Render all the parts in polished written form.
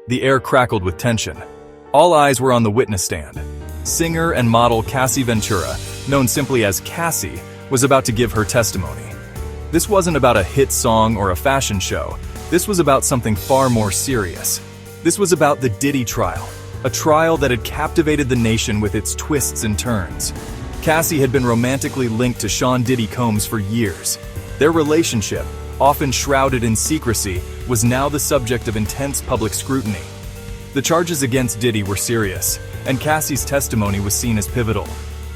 The air crackled with tension. All eyes were on the witness stand. Singer and model Cassie Ventura, known simply as Cassie, was about to give her testimony. This wasn't about a hit song or a fashion show. This was about something far more serious. This was about the Diddy trial, a trial that had captivated the nation with its twists and turns. Cassie had been romantically linked to Sean Diddy Combs for years. Their relationship, often shrouded in secrecy, was now the subject of intense public scrutiny. The charges against Diddy were serious, and Cassie's testimony was seen as pivotal.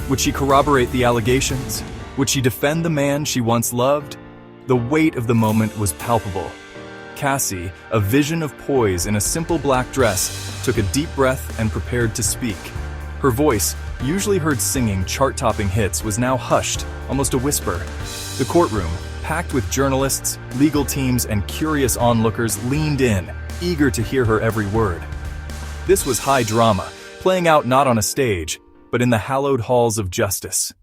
Would she corroborate the allegations? Would she defend the man she once loved? The weight of the moment was palpable. Cassie, a vision of poise in a simple black dress, took a deep breath and prepared to speak. Her voice, usually heard singing chart-topping hits, was now hushed, almost a whisper. The courtroom, packed with journalists, legal teams, and curious onlookers, leaned in, eager to hear her every word. This was high drama, playing out not on a stage, but in the hallowed halls of justice.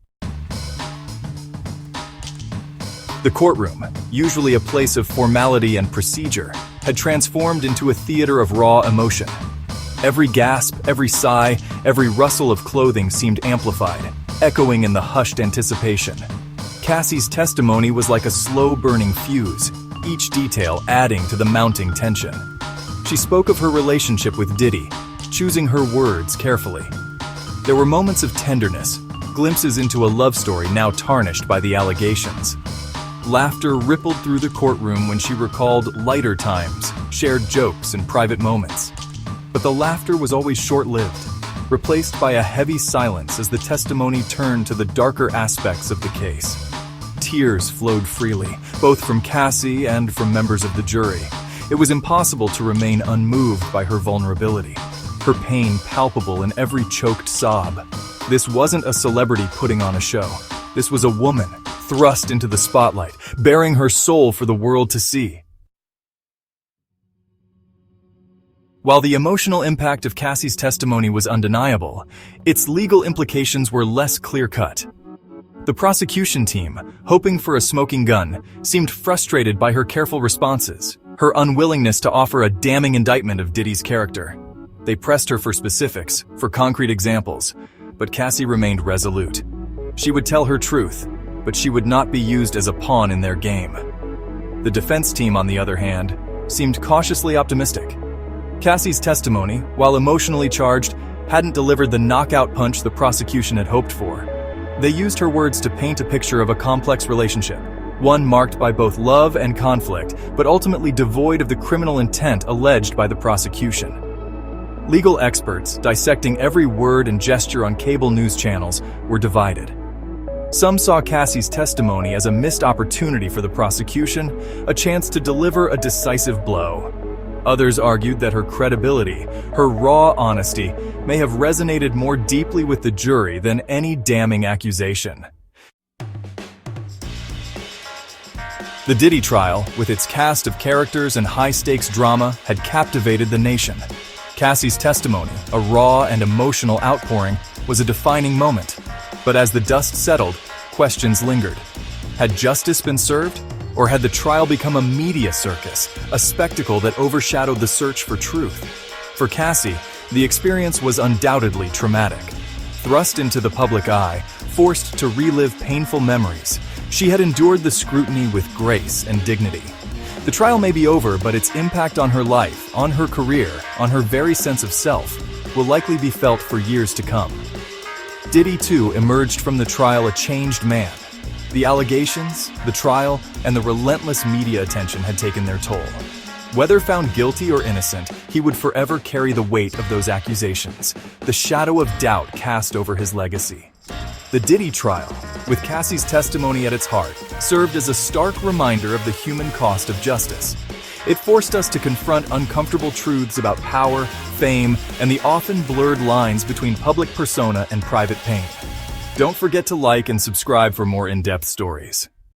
The courtroom, usually a place of formality and procedure, had transformed into a theater of raw emotion. Every gasp, every sigh, every rustle of clothing seemed amplified, echoing in the hushed anticipation. Cassie's testimony was like a slow-burning fuse, each detail adding to the mounting tension. She spoke of her relationship with Diddy, choosing her words carefully. There were moments of tenderness, glimpses into a love story now tarnished by the allegations. Laughter rippled through the courtroom when she recalled lighter times, shared jokes, and private moments. But the laughter was always short-lived, replaced by a heavy silence as the testimony turned to the darker aspects of the case. Tears flowed freely, both from Cassie and from members of the jury. It was impossible to remain unmoved by her vulnerability, her pain palpable in every choked sob. This wasn't a celebrity putting on a show. This was a woman, thrust into the spotlight, bearing her soul for the world to see. While the emotional impact of Cassie's testimony was undeniable, its legal implications were less clear-cut. The prosecution team, hoping for a smoking gun, seemed frustrated by her careful responses, her unwillingness to offer a damning indictment of Diddy's character. They pressed her for specifics, for concrete examples, but Cassie remained resolute. She would tell her truth, but she would not be used as a pawn in their game. The defense team, on the other hand, seemed cautiously optimistic. Cassie's testimony, while emotionally charged, hadn't delivered the knockout punch the prosecution had hoped for. They used her words to paint a picture of a complex relationship, one marked by both love and conflict, but ultimately devoid of the criminal intent alleged by the prosecution. Legal experts, dissecting every word and gesture on cable news channels, were divided. Some saw Cassie's testimony as a missed opportunity for the prosecution, a chance to deliver a decisive blow. Others argued that her credibility, her raw honesty, may have resonated more deeply with the jury than any damning accusation. The Diddy trial, with its cast of characters and high-stakes drama, had captivated the nation. Cassie's testimony, a raw and emotional outpouring, was a defining moment. But as the dust settled, questions lingered. Had justice been served? Or had the trial become a media circus, a spectacle that overshadowed the search for truth? For Cassie, the experience was undoubtedly traumatic. Thrust into the public eye, forced to relive painful memories, she had endured the scrutiny with grace and dignity. The trial may be over, but its impact on her life, on her career, on her very sense of self, will likely be felt for years to come. Diddy, too, emerged from the trial a changed man. The allegations, the trial, and the relentless media attention had taken their toll. Whether found guilty or innocent, he would forever carry the weight of those accusations, the shadow of doubt cast over his legacy. The Diddy trial, with Cassie's testimony at its heart, served as a stark reminder of the human cost of justice. It forced us to confront uncomfortable truths about power, fame, and the often blurred lines between public persona and private pain. Don't forget to like and subscribe for more in-depth stories.